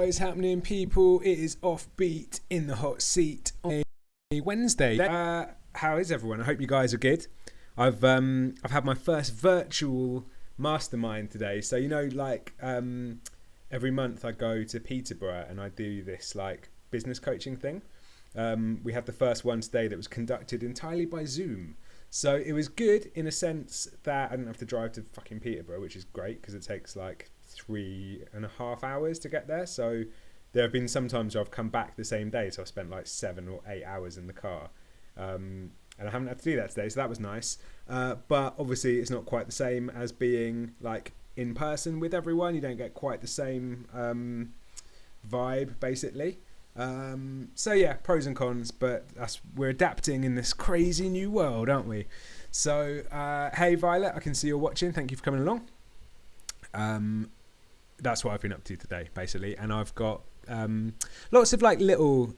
What is happening, people? It is Offbeat in the hot seat on a Wednesday. How is everyone? I hope you guys are good. I've had my first virtual mastermind today. So every month I go to Peterborough and I do this business coaching thing. We had the first one today that was conducted entirely by Zoom. So it was good in a sense that I didn't have to drive to fucking Peterborough, which is great because it takes 3.5 hours to get there. So there have been some times where I've come back the same day, so I spent 7 or 8 hours in the car, and I haven't had to do that today, so that was nice. But obviously it's not quite the same as being in person with everyone. You don't get quite the same vibe basically. So yeah, pros and cons, but we're adapting in this crazy new world, aren't we? So hey Violet, I can see you're watching. Thank you for coming along. That's what I've been up to today, basically, and I've got lots of little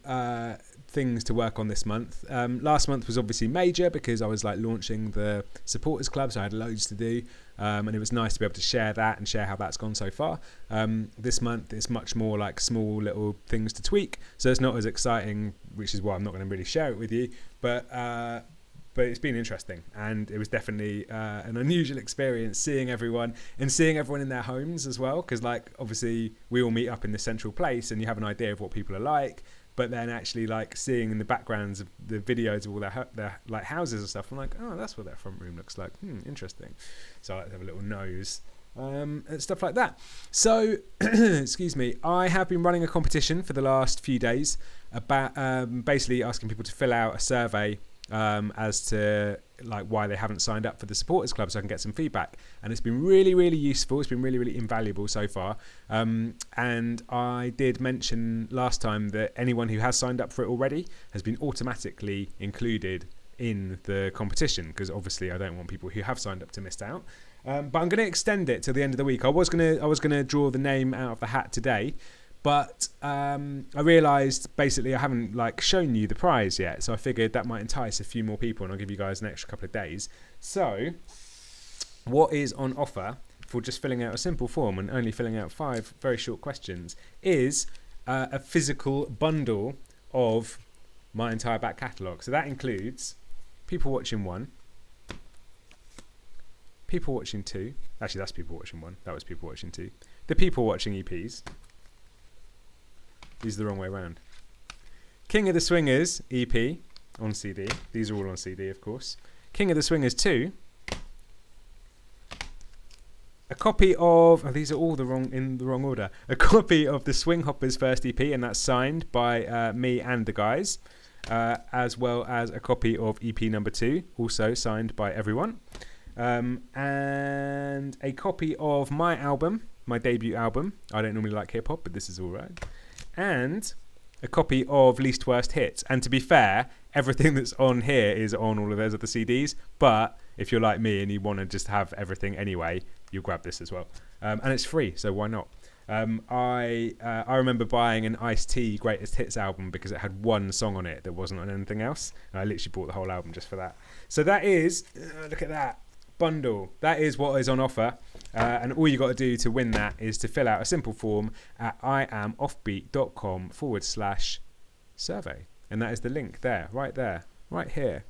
things to work on this month. Last month was obviously major because I was launching the supporters club, so I had loads to do, and it was nice to be able to share that and share how that's gone so far. This month it's much more small little things to tweak, so it's not as exciting, which is why I'm not going to really share it with you, but it's been interesting, and it was definitely an unusual experience seeing everyone in their homes as well, because obviously we all meet up in the central place and you have an idea of what people are like, but then actually seeing in the backgrounds of the videos of all their houses and stuff, I'm oh, that's what their front room looks like. Interesting. So I like to have a little nose and stuff like that. So excuse me, I have been running a competition for the last few days about basically asking people to fill out a survey as to why they haven't signed up for the supporters club, so I can get some feedback, and it's been really, really useful. It's been really, really invaluable so far, and I did mention last time that anyone who has signed up for it already has been automatically included in the competition, because obviously I don't want people who have signed up to miss out. But I'm going to extend it till the end of the week. I was going to draw the name out of the hat today, but I realised basically I haven't shown you the prize yet, so I figured that might entice a few more people, and I'll give you guys an extra couple of days. So what is on offer for just filling out a simple form and only filling out 5 very short questions is a physical bundle of my entire back catalogue. So that includes People Watching 1, People Watching 2, actually that's People Watching 1, that was People Watching 2, the People Watching EPs. These are the wrong way around. King of the Swingers EP on CD. These are all on CD, of course. King of the Swingers 2. A copy of... Oh, these are all in the wrong order. A copy of the Swing Hoppers first EP, and that's signed by me and the guys, as well as a copy of EP number 2, also signed by everyone, and a copy of my album, my debut album. I don't normally like hip-hop, but this is all right. And a copy of Least Worst Hits. And to be fair, everything that's on here is on all of those other CDs. But if you're like me and you want to just have everything anyway, you'll grab this as well. And it's free, so why not? I remember buying an Ice-T Greatest Hits album because it had one song on it that wasn't on anything else. And I literally bought the whole album just for that. So that is, look at that. Bundle. That is what is on offer, and all you got to do to win that is to fill out a simple form at iamoffbeat.com/survey, and that is the link there, right here.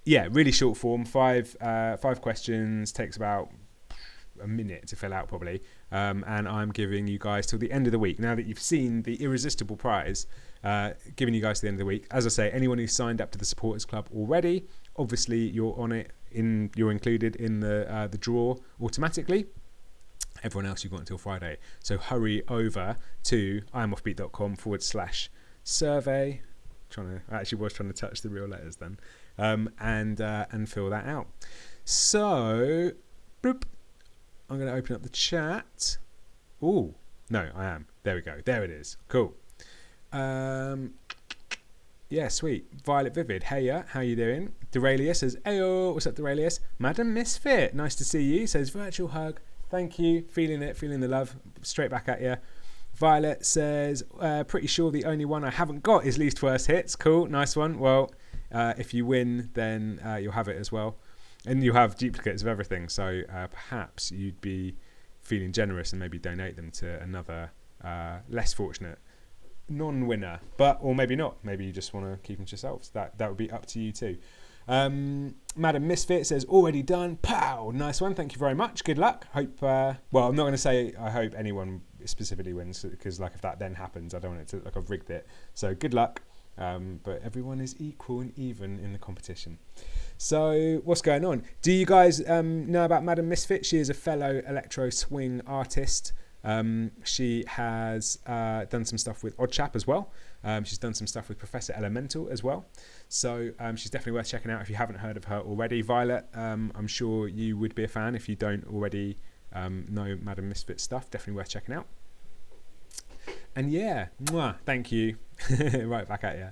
Yeah, really short form, 5 questions, takes about a minute to fill out probably, and I'm giving you guys till the end of the week. Now that you've seen the irresistible prize, giving you guys to the end of the week. As I say, anyone who's signed up to the supporters club already, obviously you're on it, you're included in the draw automatically. Everyone else, you've got until Friday, so hurry over to iamoffbeat.com/survey. I actually was trying to touch the real letters then, and fill that out. So boop, I'm going to open up the chat. Oh no, I am. There we go. There it is. Cool. Yeah, sweet. Violet Vivid, heya, how you doing? Deralia says, ayo, what's up, Deralius? Madam Misfit, nice to see you. Says, virtual hug, thank you. Feeling it, feeling the love. Straight back at you. Violet says, pretty sure the only one I haven't got is Least Worst Hits. Cool, nice one. Well, if you win, then you'll have it as well. And you have duplicates of everything, so perhaps you'd be feeling generous and maybe donate them to another less fortunate non-winner, or maybe not. Maybe you just want to keep them to yourselves. That would be up to you too. Madam Misfit says, already done. Pow! Nice one. Thank you very much. Good luck. Hope. Well, I'm not going to say I hope anyone specifically wins, because like if that then happens, I don't want it to like I've rigged it. So good luck. But everyone is equal and even in the competition. So what's going on? Do you guys know about Madam Misfit? She is a fellow electro swing artist. She has done some stuff with Oddchap as well. She's done some stuff with Professor Elemental as well. So she's definitely worth checking out if you haven't heard of her already. Violet, I'm sure you would be a fan if you don't already know Madam Misfit stuff. Definitely worth checking out. And yeah, mwah, thank you. Right back at you.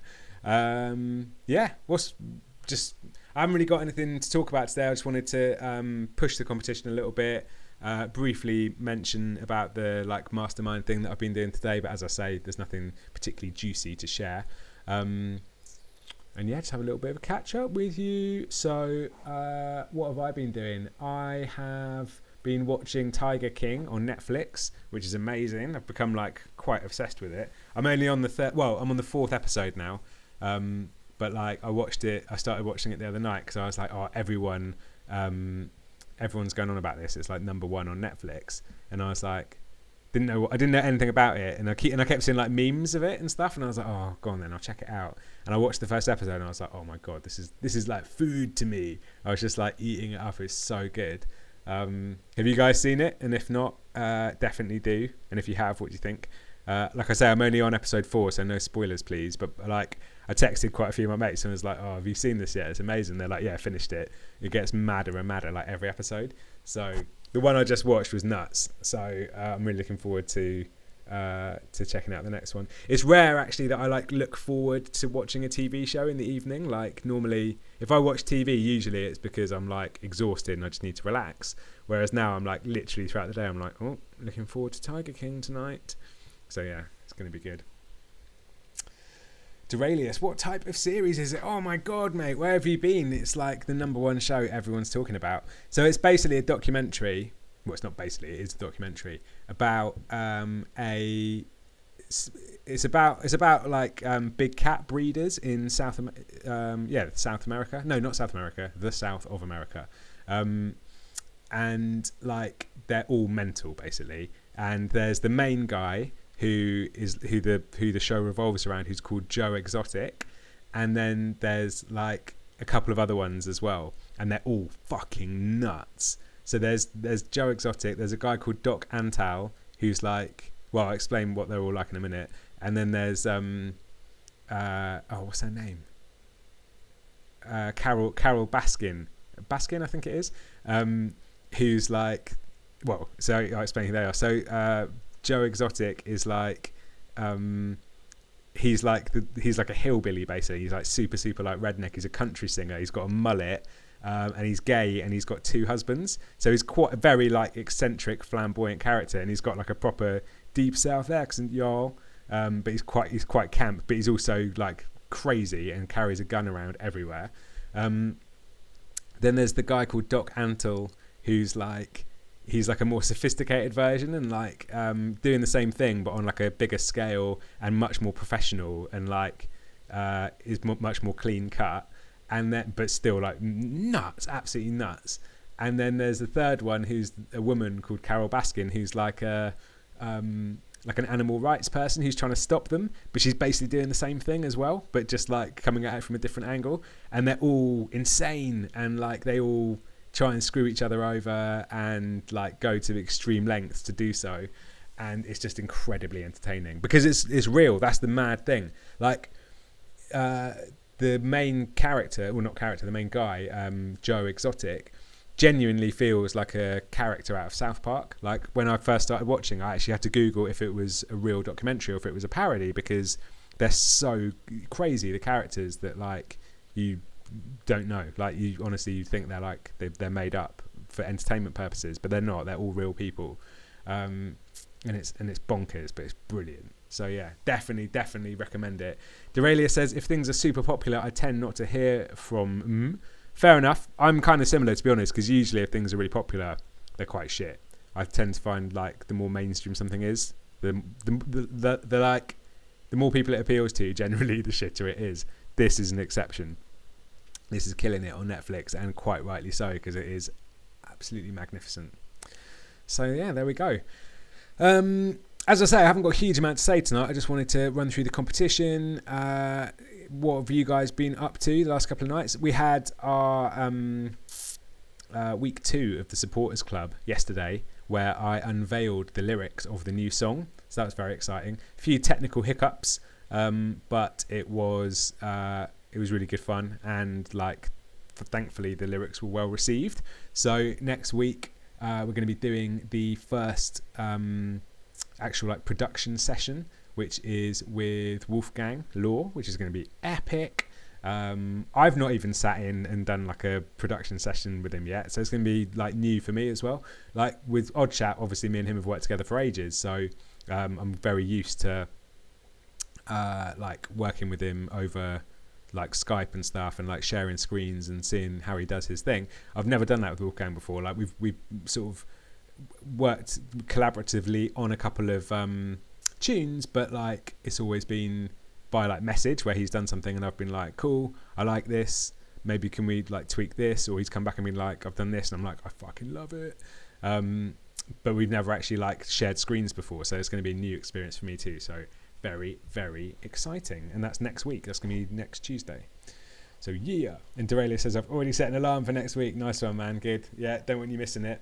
Yeah, I haven't really got anything to talk about today. I just wanted to push the competition a little bit. Briefly mention about the like mastermind thing that I've been doing today, but as I say, there's nothing particularly juicy to share. And yeah, just have a little bit of a catch up with you. So what have I been doing? I have been watching Tiger King on Netflix, which is amazing. I've become like quite obsessed with it. I'm only on I'm on the 4th episode now. But like I started watching it the other night because I was like, oh, everyone's going on about this. It's like number 1 on Netflix, and I was like, I didn't know anything about it, and I kept seeing like memes of it and stuff, and I was like, oh, go on then, I'll check it out. And I watched the first episode, and I was like, oh my god, this is like food to me. I was just like eating it up. It's so good. Have you guys seen it? And if not, definitely do. And if you have, what do you think? Like I say, I'm only on episode 4, so no spoilers, please. But like, I texted quite a few of my mates and was like, oh, have you seen this yet? It's amazing. They're like, yeah, I finished it. It gets madder and madder like every episode. So the one I just watched was nuts. So I'm really looking forward to checking out the next one. It's rare actually that I like look forward to watching a TV show in the evening. Like normally, if I watch TV, usually it's because I'm like exhausted and I just need to relax. Whereas now I'm like literally throughout the day, I'm like, oh, looking forward to Tiger King tonight. So yeah, it's going to be good. Duralius, what type of series is it? Oh my god, mate, where have you been? It's like the number 1 show everyone's talking about. So it's basically a documentary. Well, it's not basically, it is a documentary about it's about like big cat breeders in South America. No, not South America, the south of America. And like they're all mental basically. And there's the main guy who the show revolves around, who's called Joe Exotic, and then there's like a couple of other ones as well, and they're all fucking nuts. So there's Joe Exotic, there's a guy called Doc Antal who's like, well, I'll explain what they're all like in a minute, and then there's what's her name, Carol Baskin I think it is, who's like, well, so I'll explain who they are. So Joe Exotic is like, he's like a hillbilly basically. He's like super like redneck. He's a country singer. He's got a mullet, and he's gay, and he's got 2 husbands. So he's quite a very like eccentric, flamboyant character, and he's got like a proper deep South accent, y'all. But he's quite camp, but he's also like crazy and carries a gun around everywhere. Then there's the guy called Doc Antle, who's like, he's like a more sophisticated version and like doing the same thing but on like a bigger scale and much more professional, and like is much more clean cut, and then but still like nuts, absolutely nuts. And then there's the third one, who's a woman called Carol Baskin, who's like like an animal rights person who's trying to stop them, but she's basically doing the same thing as well, but just like coming at it from a different angle. And they're all insane, and like they all try and screw each other over and like go to extreme lengths to do so, and it's just incredibly entertaining because it's real. That's the mad thing. Like the main character, well not character, the main guy, Joe Exotic, genuinely feels like a character out of South Park. Like when I first started watching, I actually had to Google if it was a real documentary or if it was a parody, because they're so crazy, the characters, that like you don't know. Like you honestly, you think they're like they're made up for entertainment purposes, but they're not. They're all real people, and it's bonkers, but it's brilliant. So yeah, definitely recommend it. Deralia says, if things are super popular, I tend not to hear from. Fair enough. I'm kind of similar, to be honest, because usually if things are really popular, they're quite shit. I tend to find like the more mainstream something is, the like the more people it appeals to, generally the shitter it is. This is an exception. This is killing it on Netflix, and quite rightly so, because it is absolutely magnificent. So yeah, there we go. As I say, I haven't got a huge amount to say tonight. I just wanted to run through the competition. What have you guys been up to the last couple of nights? We had our week 2 of the Supporters Club yesterday, where I unveiled the lyrics of the new song. So that was very exciting. A few technical hiccups, but it was really good fun, and like thankfully the lyrics were well received. So next week we're going to be doing the first actual like production session, which is with Wolfgang Law, which is going to be epic. I've not even sat in and done like a production session with him yet, so it's going to be like new for me as well. Like with Odd Chat, obviously me and him have worked together for ages, so I'm very used to like working with him over like Skype and stuff, and like sharing screens and seeing how he does his thing. I've never done that with Wolfgang before. Like we've sort of worked collaboratively on a couple of tunes, but like it's always been by like message, where he's done something and I've been like, cool, I like this, maybe can we like tweak this, or he's come back and been like, I've done this, and I'm like, I fucking love it. But we've never actually like shared screens before, so it's going to be a new experience for me too. So very, very exciting. And that's next week. That's going to be next Tuesday. So yeah. And Dorelia says, I've already set an alarm for next week. Nice one, man. Good. Yeah, don't want you missing it.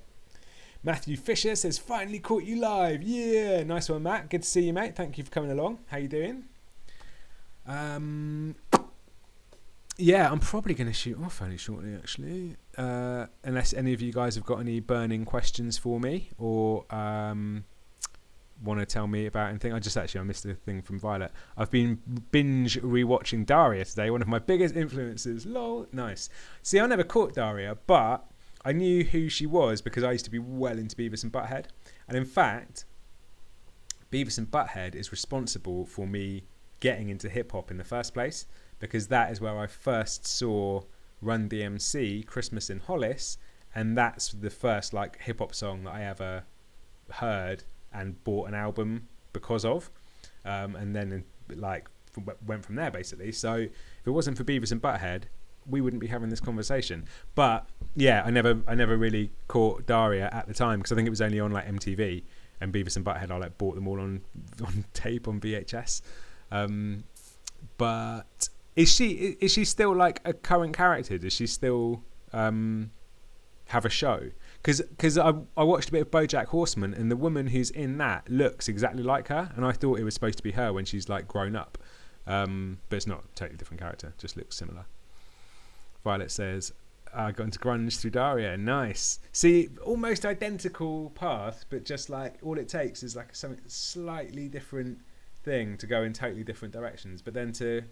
Matthew Fisher says, finally caught you live. Yeah, nice one, Matt. Good to see you, mate. Thank you for coming along. How you doing? Yeah, I'm probably going to shoot off fairly shortly, actually. Unless any of you guys have got any burning questions for me, or want to tell me about anything. I missed a thing from Violet. I've been binge rewatching Daria today, one of my biggest influences. Lol, nice. See, I never caught Daria, but I knew who she was because I used to be well into Beavis and Butthead. And in fact, Beavis and Butthead is responsible for me getting into hip-hop in the first place, because that is where I first saw Run DMC, Christmas in Hollis, and that's the first like hip-hop song that I ever heard and bought an album because of, and then like went from there basically. So if it wasn't for Beavis and Butthead, we wouldn't be having this conversation. But yeah, I never really caught Daria at the time, because I think it was only on like MTV, and Beavis and Butthead I like bought them all on tape on VHS. But is she still like a current character? Does she still have a show? Because I watched a bit of BoJack Horseman, and the woman who's in that looks exactly like her, and I thought it was supposed to be her when she's like grown up, but it's not. Totally different character, just looks similar. Violet says, I got into grunge through Daria. Nice. See, almost identical path, but just like all it takes is like something slightly different thing to go in totally different directions, but then to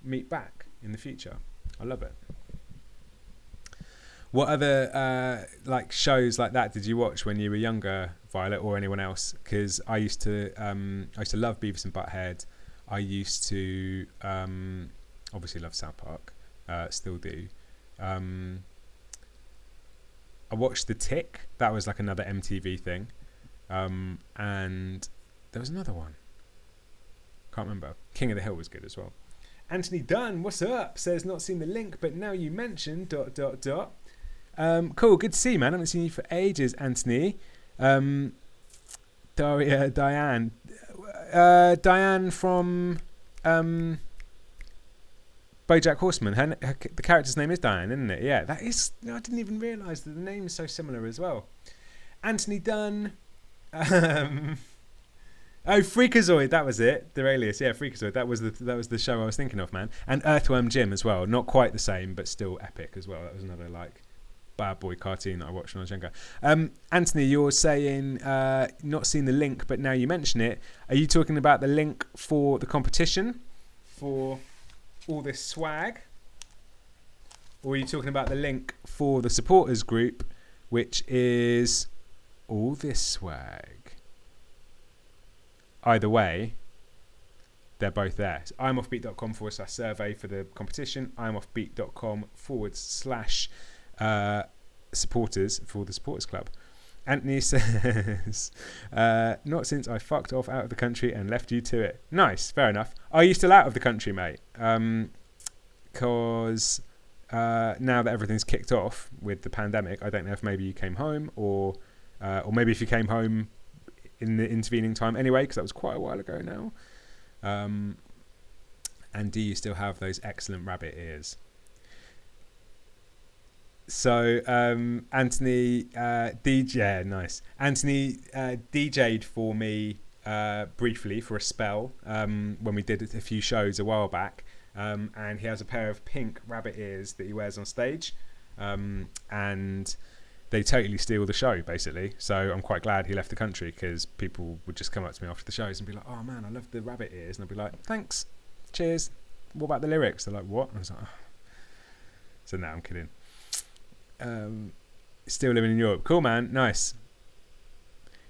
meet back in the future. I love it. What other like shows like that did you watch when you were younger, Violet, or anyone else? Because I used to love Beavis and Butthead. I used to obviously love South Park. Still do. I watched The Tick. That was like another MTV thing. And there was another one. Can't remember. King of the Hill was good as well. Anthony Dunn, what's up? Says not seen the link, but now you mentioned ... Cool, good to see you, man. I haven't seen you for ages, Anthony. Diane from BoJack Horseman. The character's name is Diane, isn't it? Yeah, that is. I didn't even realise that the name is so similar as well. Anthony Dunn. Freakazoid, that was it. The alias, yeah, Freakazoid. That was the show I was thinking of, man. And Earthworm Jim as well. Not quite the same, but still epic as well. That was another like bad boy cartoon that I watched when I was younger. Anthony, you're saying not seen the link, but now you mention it. Are you talking about the link for the competition for all this swag, or are you talking about the link for the supporters group, which is all this swag? Either way, they're both there. So I'mOffbeat.com/survey for the competition. I'mOffbeat.com/supporters for the supporters club. Anthony says, not since I fucked off out of the country and left you to it. Nice, fair enough. Are you still out of the country, mate? Because now that everything's kicked off with the pandemic, I don't know if maybe you came home or maybe if you came home in the intervening time anyway, because that was quite a while ago now. And do you still have those excellent rabbit ears? So Anthony DJ, nice. Anthony DJ'd for me briefly for a spell when we did a few shows a while back, and he has a pair of pink rabbit ears that he wears on stage, and they totally steal the show basically. So I'm quite glad he left the country, because people would just come up to me after the shows and be like, "Oh man, I love the rabbit ears," and I'd be like, "Thanks, cheers. What about the lyrics?" They're like, "What?" And I was like, oh. So now I'm kidding. Still living in Europe. Cool, man. Nice.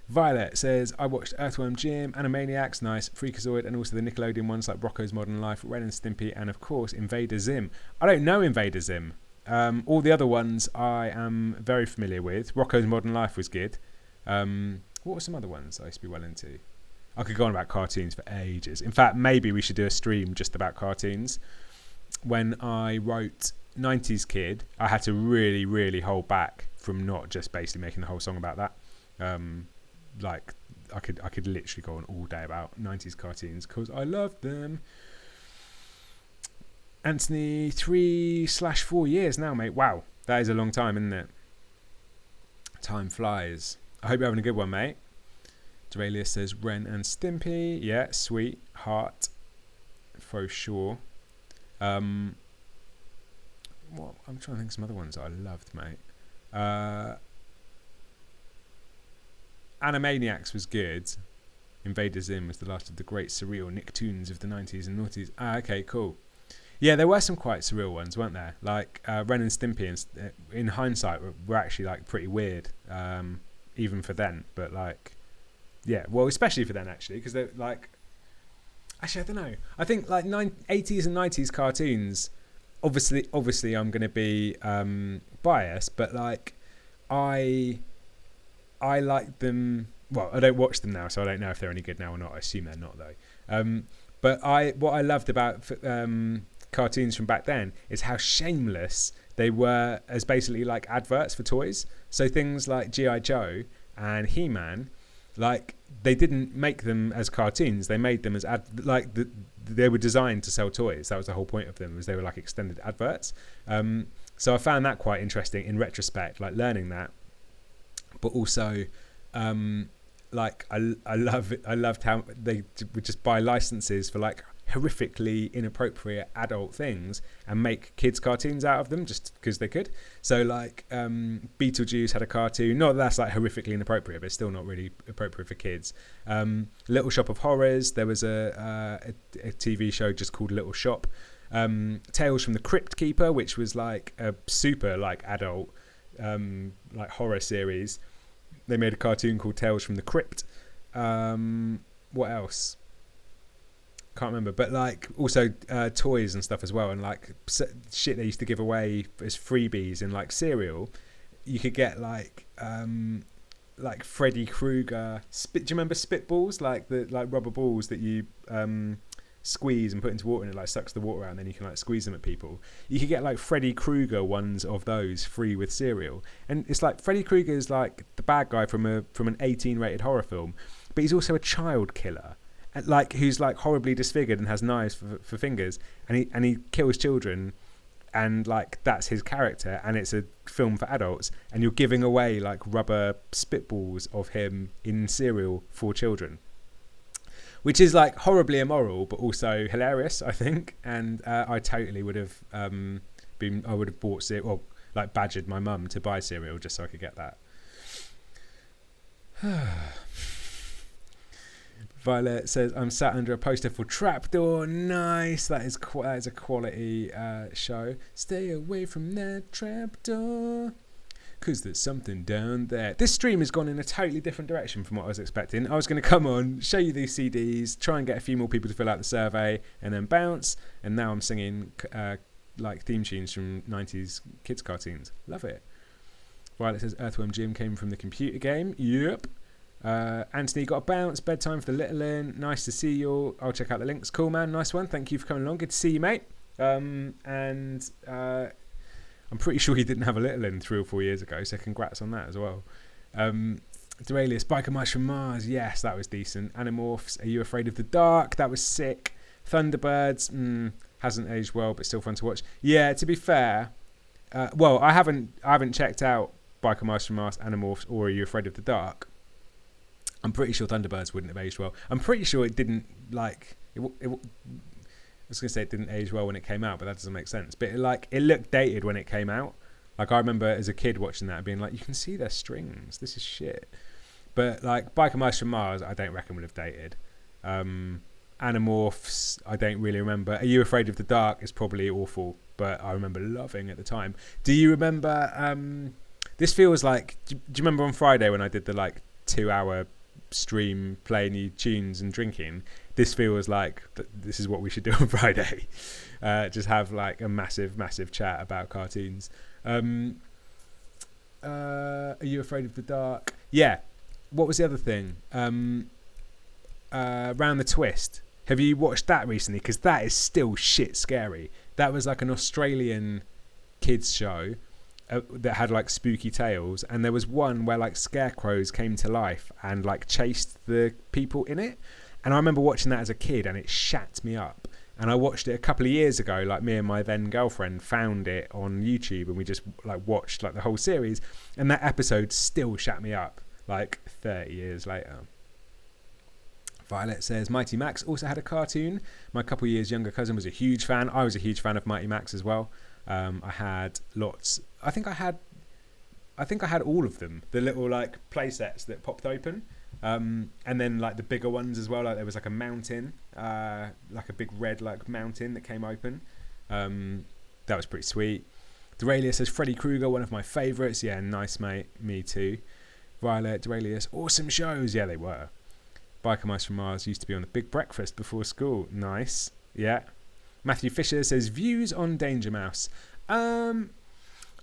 Violet says, I watched Earthworm Jim, Animaniacs, nice, Freakazoid, and also the Nickelodeon ones like Rocko's Modern Life, Ren and Stimpy, and of course Invader Zim. I don't know Invader Zim. All the other ones I am very familiar with. Rocko's Modern Life was good. What were some other ones I used to be well into? I could go on about cartoons for ages. In fact, maybe we should do a stream just about cartoons. When I wrote 90s Kid, I had to really, really hold back from not just basically making the whole song about that. Like I could literally go on all day about 90s cartoons because I love them. Anthony, 3/4 years now, mate. Wow, that is a long time, isn't it? Time flies. I hope you're having a good one, mate. Doralius says Ren and Stimpy. Yeah, sweet heart for sure. What I'm trying to think of some other ones I loved, mate. Animaniacs was good. Invader Zim was the last of the great surreal Nicktoons of the 90s and noughties. Okay, cool. Yeah, there were some quite surreal ones, weren't there? Like Ren and Stimpy, and in hindsight, were actually like pretty weird, even for then. But like, yeah, well, especially for then actually, because they're like, actually, I don't know. I think like 80s and 90s cartoons. Obviously, I'm going to be biased, but like, I like them. Well, I don't watch them now, so I don't know if they're any good now or not. I assume they're not though. But what I loved about cartoons from back then is how shameless they were as basically like adverts for toys. So things like G.I. Joe and He-Man, like they didn't make them as cartoons. They made them as they were designed to sell toys. That was the whole point of them, was they were like extended adverts. So I found that quite interesting in retrospect, like learning that. But also, like I loved how they would just buy licenses for like horrifically inappropriate adult things and make kids cartoons out of them just because they could. So like Beetlejuice had a cartoon, not that that's like horrifically inappropriate, but it's still not really appropriate for kids. Little Shop of Horrors, there was a TV show just called Little Shop. Tales from the Crypt Keeper, which was like a super like adult like horror series. They made a cartoon called Tales from the Crypt. What else? Can't remember, but like also toys and stuff as well, and like shit they used to give away as freebies in like cereal. You could get like Freddy Krueger. Do you remember spitballs, like the rubber balls that you squeeze and put into water and it like sucks the water out, and then you can like squeeze them at people? You could get like Freddy Krueger ones of those free with cereal, and it's like Freddy Krueger is like the bad guy from an 18 rated horror film, but he's also a child killer. Like who's like horribly disfigured and has knives for fingers, and he kills children, and like that's his character, and it's a film for adults, and you're giving away like rubber spitballs of him in cereal for children, which is like horribly immoral but also hilarious, I think. And I totally would have bought cereal, or like badgered my mum to buy cereal just so I could get that. Violet says, I'm sat under a poster for Trapdoor. Nice. That is a quality show. Stay away from that trapdoor, because there's something down there. This stream has gone in a totally different direction from what I was expecting. I was going to come on, show you these CDs, try and get a few more people to fill out the survey, and then bounce. And now I'm singing like theme tunes from 90s kids cartoons. Love it. Violet says Earthworm Jim came from the computer game. Yep. Anthony got a bounce. Bedtime for the little in. Nice to see you all. I'll check out the links. Cool, man. Nice one. Thank you for coming along. Good to see you, mate. I'm pretty sure he didn't have a little in 3 or 4 years ago, so congrats on that as well. Duralius, Biker Mice from Mars. Yes, that was decent. Animorphs, Are You Afraid of the Dark? That was sick. Thunderbirds, hasn't aged well, but still fun to watch. Yeah, to be fair, well, I haven't checked out Biker Mice from Mars, Animorphs, or Are You Afraid of the Dark. I'm pretty sure Thunderbirds wouldn't have aged well. I'm pretty sure it didn't, like, I was going to say it didn't age well when it came out, but that doesn't make sense. But it looked dated when it came out. Like, I remember as a kid watching that and being like, you can see their strings. This is shit. But, like, Biker Mice from Mars, I don't reckon would have dated. Animorphs, I don't really remember. Are You Afraid of the Dark is probably awful, but I remember loving at the time. Do you remember, this feels like, do you remember on Friday when I did the, like, 2-hour stream playing new tunes and drinking? This feels like this is what we should do on Friday. Just have, like, a massive chat about cartoons. Are You Afraid of the Dark? Yeah. What was the other thing? Round the Twist. Have you watched that recently? Because that is still shit scary. That was like an Australian kids show that had like spooky tales, and there was one where like scarecrows came to life and like chased the people in it. And I remember watching that as a kid, and it shat me up. And I watched it a couple of years ago. Like, me and my then girlfriend found it on YouTube, and we just like watched like the whole series. And that episode still shat me up like 30 years later. Violet says Mighty Max also had a cartoon. My couple of years younger cousin was a huge fan. I was a huge fan of Mighty Max as well. I had lots. I think I had all of them. The little like play sets that popped open. And then like the bigger ones as well. Like there was like a mountain, like a big red like mountain that came open. That was pretty sweet. Duralius says Freddy Krueger, one of my favourites. Yeah, nice mate. Me too. Violet, Duralius, awesome shows. Yeah, they were. Biker Mice from Mars used to be on the Big Breakfast before school. Nice. Yeah. Matthew Fisher says views on Danger Mouse. Do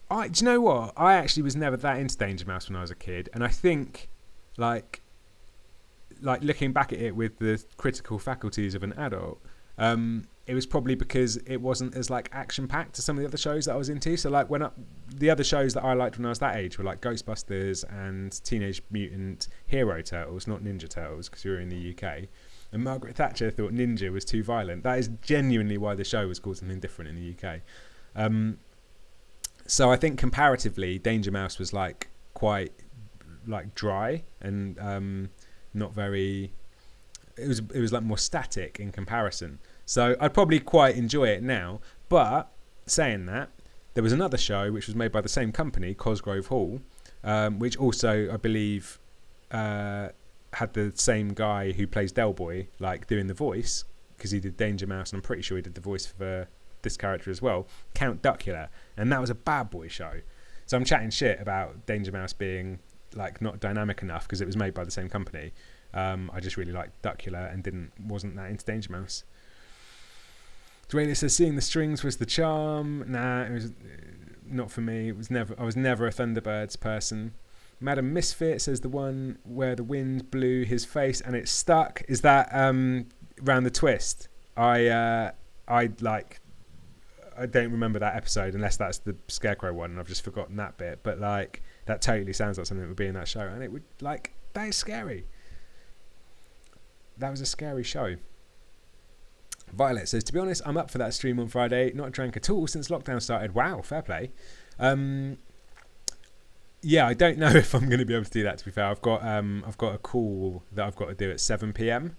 you know what? I actually was never that into Danger Mouse when I was a kid, and I think like looking back at it with the critical faculties of an adult, it was probably because it wasn't as like action packed to some of the other shows that I was into. So like the other shows that I liked when I was that age were like Ghostbusters and Teenage Mutant Hero Turtles, not Ninja Turtles, because we were in the UK. And Margaret Thatcher thought Ninja was too violent. That is genuinely why the show was called something different in the UK. So I think comparatively, Danger Mouse was like quite like dry and not very. It was like more static in comparison. So I'd probably quite enjoy it now. But saying that, there was another show which was made by the same company, Cosgrove Hall, which also I believe had the same guy who plays Del Boy like doing the voice, because he did Danger Mouse, and I'm pretty sure he did the voice for this character as well, Count Duckula, and that was a bad boy show. So I'm chatting shit about Danger Mouse being like not dynamic enough because it was made by the same company. I just really liked Duckula and wasn't that into Danger Mouse. Dwayne says seeing the strings was the charm. Nah, it was not for me. I was never a Thunderbirds person. Madam Misfit says the one where the wind blew his face and it stuck. Is that Round the Twist? I don't remember that episode unless that's the Scarecrow one, and I've just forgotten that bit. But like that totally sounds like something that would be in that show, and it would like that is scary. That was a scary show. Violet says, to be honest, I'm up for that stream on Friday. Not drank at all since lockdown started. Wow, fair play. Yeah, I don't know if I'm going to be able to do that, to be fair. I've got a call that I've got to do at 7 p.m.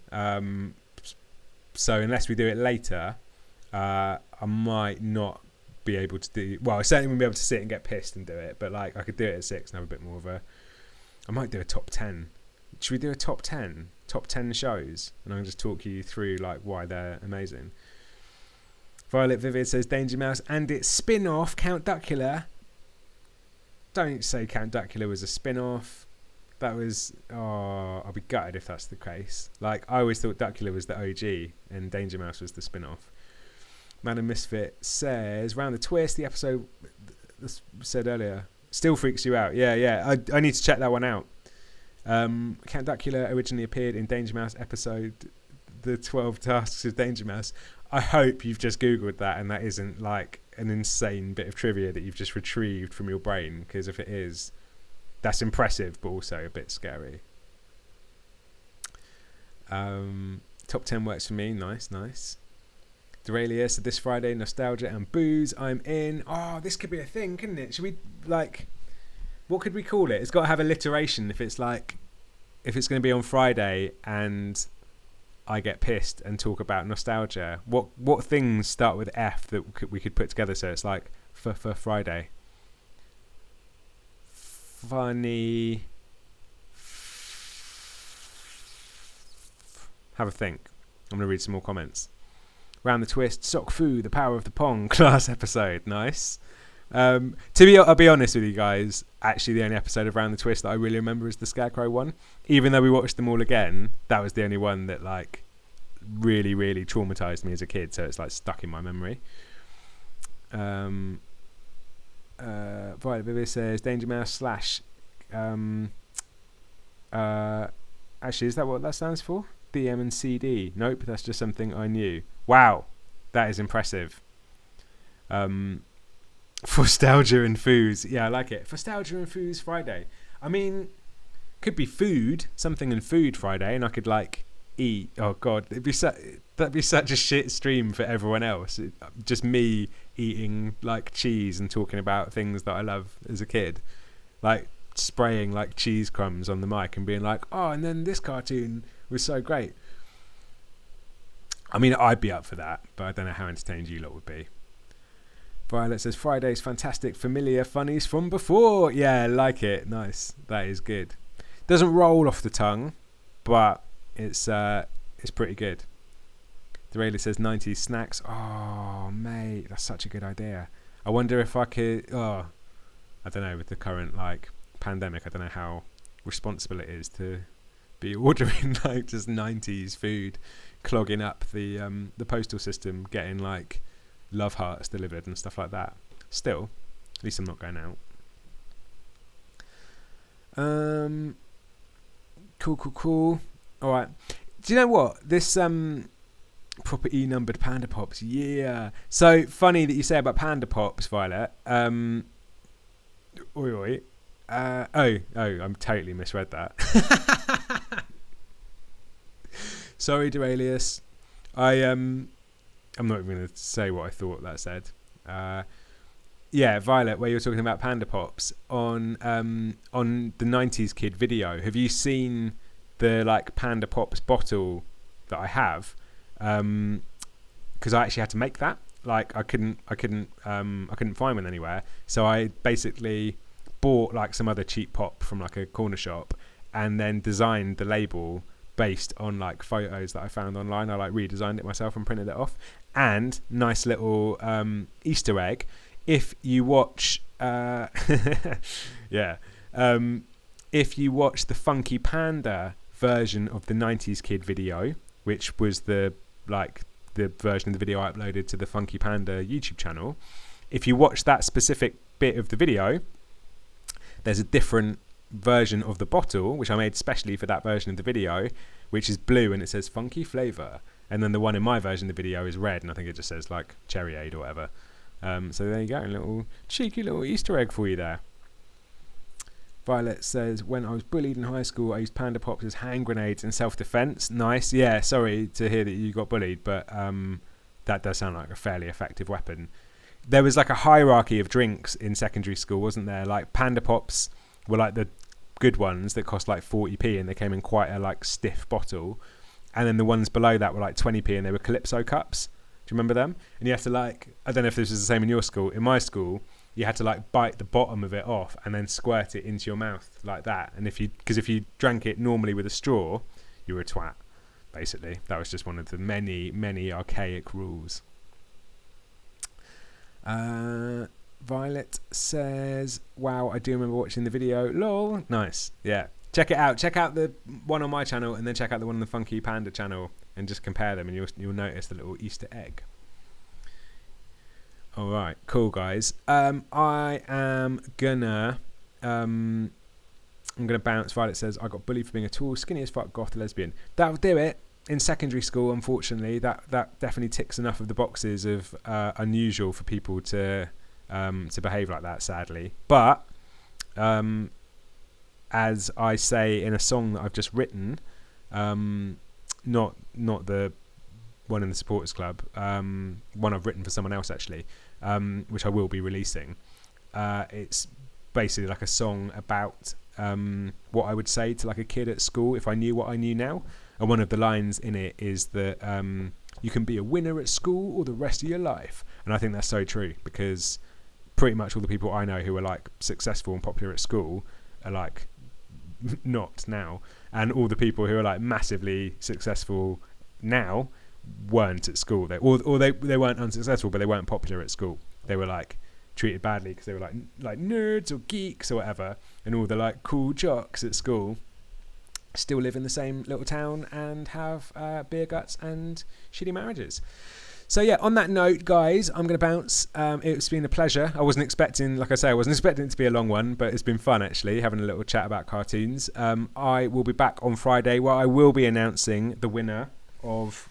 So unless we do it later, I might not be able to do. Well, I certainly won't be able to sit and get pissed and do it. But like, I could do it at 6 and have a bit more of a. I might do a top 10. Should we do a top 10? Top 10 shows, and I'll just talk you through like why they're amazing. Violet Vivid says Danger Mouse and its spin-off Count Duckula. Don't say Count Duckula was a spin-off. That was I'll be gutted if that's the case. Like, I always thought Duckula was the OG and Danger Mouse was the spin-off. Madam Misfit says Round the Twist, the episode said earlier, Still freaks you out. Yeah. I need to check that one out. Count Dracula originally appeared in Danger Mouse episode The 12 Tasks of Danger Mouse. I hope you've just Googled that and that isn't like an insane bit of trivia that you've just retrieved from your brain, because if it is, that's impressive but also a bit scary. Top 10 works for me. Nice. Deralia said this Friday, nostalgia and booze. I'm in. Oh, this could be a thing, couldn't it? Should we what could we call it? It's got to have alliteration. If it's going to be on Friday and I get pissed and talk about nostalgia, what things start with F that we could put together so it's like for Friday? Funny. Have a think. I'm going to read some more comments. Round the twist, sock foo, the power of the pong, class episode. Nice. I'll be honest with you guys, actually the only episode of Round the Twist that I really remember is the Scarecrow one. Even though we watched them all again, that was the only one that like really, really traumatized me as a kid, so it's like stuck in my memory. Violet Vivis says Danger Mouse / actually, is that what that stands for? DM and CD. Nope, that's just something I knew. Wow, that is impressive. Nostalgia and Foos. Yeah, I like it. Nostalgia and Foos Friday. I mean, could be food, something in food Friday, and I could like eat. Oh God, that'd be such a shit stream for everyone else. Just me eating like cheese and talking about things that I love as a kid, like spraying like cheese crumbs on the mic and being like, oh, and then this cartoon was so great. I mean, I'd be up for that, but I don't know how entertained you lot would be. Violet says Friday's fantastic, familiar funnies from before. Yeah, like it. Nice. That is good. Doesn't roll off the tongue, but it's pretty good. Derayla says 90s snacks. Oh, mate, that's such a good idea. I wonder if I could. Oh, I don't know, with the current like pandemic, I don't know how responsible it is to be ordering like just 90s food, clogging up the postal system, getting like love hearts delivered and stuff like that. Still, at least I'm not going out. Cool. All right. Do you know what this proper E-numbered Panda Pops? Yeah. So funny that you say about Panda Pops, Violet. I'm totally misread that. Sorry, Duralius. I'm not even going to say what I thought that said. Yeah, Violet, where you were talking about Panda Pops on the 90s Kid video. Have you seen the like Panda Pops bottle that I have? Because I actually had to make that. Like I couldn't find one anywhere. So I basically bought like some other cheap pop from like a corner shop and then designed the label based on like photos that I found online. I like redesigned it myself and printed it off. And nice little Easter egg. If you watch if you watch the Funky Panda version of the 90s Kid video, which was the version of the video I uploaded to the Funky Panda YouTube channel, if you watch that specific bit of the video, there's a different version of the bottle which I made specially for that version of the video, which is blue and it says funky flavor, and then the one in my version of the video is red and I think it just says like Cherryade or whatever. So there you go, a little cheeky little Easter egg for you there. Violet says, when I was bullied in high school, I used Panda Pops as hand grenades in self-defense. Nice. Yeah, sorry to hear that you got bullied, but that does sound like a fairly effective weapon. There was like a hierarchy of drinks in secondary school, wasn't there? Like Panda Pops were like the good ones that cost like 40p and they came in quite a like stiff bottle. And then the ones below that were like 20p and they were Calypso cups. Do you remember them? And you had to like, I don't know if this was the same in your school. In my school, you had to like bite the bottom of it off and then squirt it into your mouth like that. And if you drank it normally with a straw, you were a twat, basically. That was just one of the many, many archaic rules. Violet says, wow, I do remember watching the video. Lol. Nice. Yeah. Check it out. Check out the one on my channel and then check out the one on the Funky Panda channel and just compare them and you'll notice the little Easter egg. All right, cool, guys. I am gonna I'm gonna bounce. Violet says I got bullied for being a tall, skinny as fuck goth lesbian. That'll do it. In secondary school, unfortunately, that definitely ticks enough of the boxes of unusual for people to behave like that. Sadly, but as I say in a song that I've just written, not the one in the supporters club, one I've written for someone else actually, which I will be releasing. It's basically like a song about what I would say to like a kid at school if I knew what I knew now. And one of the lines in it is that you can be a winner at school or the rest of your life. And I think that's so true, because pretty much all the people I know who are like successful and popular at school are like not now, and all the people who are like massively successful now weren't at school. They weren't unsuccessful, but they weren't popular at school. They were like treated badly because they were like nerds or geeks or whatever, and all the like cool jocks at school still live in the same little town and have beer guts and shitty marriages. So yeah, on that note, guys, I'm going to bounce. It's been a pleasure. I wasn't expecting it to be a long one, but it's been fun actually, having a little chat about cartoons. I will be back on Friday, where I will be announcing the winner of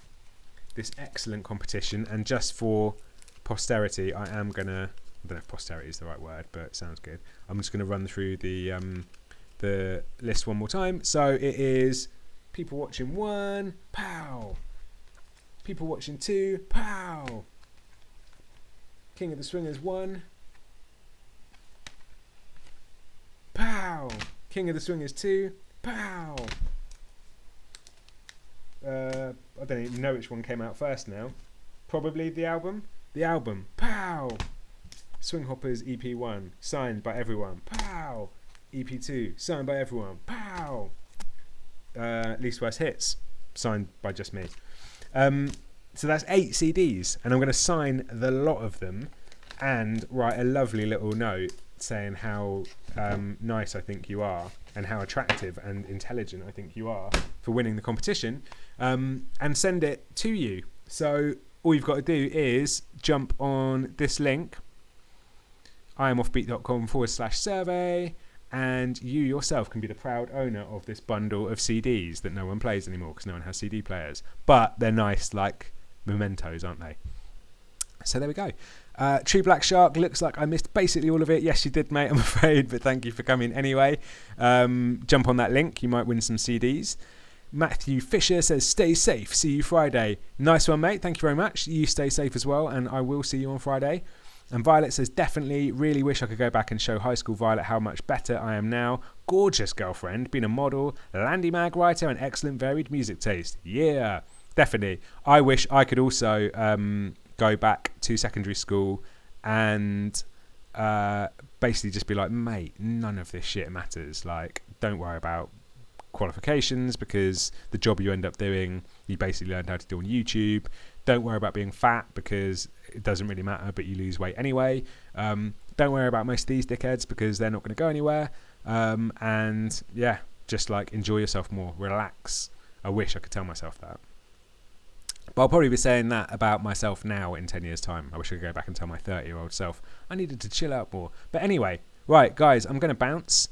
this excellent competition. And just for posterity, I don't know if posterity is the right word, but it sounds good. I'm just going to run through the list one more time. So it is people watching 1, pow. People watching 2, pow. King of the Swingers 1, pow. King of the Swingers 2, pow. I don't even know which one came out first now. Probably the album. The album, pow. Swing Hoppers EP 1, signed by everyone, pow. EP 2, signed by everyone, pow. Least Worst Hits, signed by just me. So that's 8 CDs, and I'm going to sign the lot of them and write a lovely little note saying how nice I think you are and how attractive and intelligent I think you are for winning the competition, and send it to you. So all you've got to do is jump on this link, iamoffbeat.com/survey, and you yourself can be the proud owner of this bundle of CDs that no one plays anymore because no one has CD players. But they're nice, like mementos, aren't they? So there we go. True Black Shark, looks like I missed basically all of it. Yes, you did, mate, I'm afraid, but thank you for coming anyway. Jump on that link, you might win some CDs. Matthew Fisher says, stay safe, see you Friday. Nice one, mate, thank you very much. You stay safe as well, and I will see you on Friday. And Violet says, definitely, really wish I could go back and show high school Violet how much better I am now. Gorgeous girlfriend, been a model, Landy Mag writer, and excellent varied music taste. Yeah, definitely. I wish I could also go back to secondary school and basically just be like, mate, none of this shit matters. Like, don't worry about qualifications, because the job you end up doing, you basically learned how to do on YouTube. Don't worry about being fat, because it doesn't really matter, but you lose weight anyway. Don't worry about most of these dickheads, because they're not going to go anywhere. And yeah, just like enjoy yourself more, relax. I wish I could tell myself that. But I'll probably be saying that about myself now in 10 years' time. I wish I could go back and tell my 30-year-old self I needed to chill out more. But anyway, right, guys, I'm going to bounce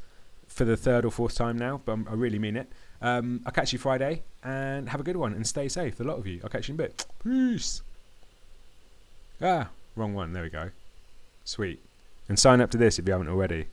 for the 3rd or 4th time now, but I really mean it. I'll catch you Friday, and have a good one, and stay safe, a lot of you. I'll catch you in a bit. Peace. Wrong one. There we go. Sweet. And sign up to this if you haven't already.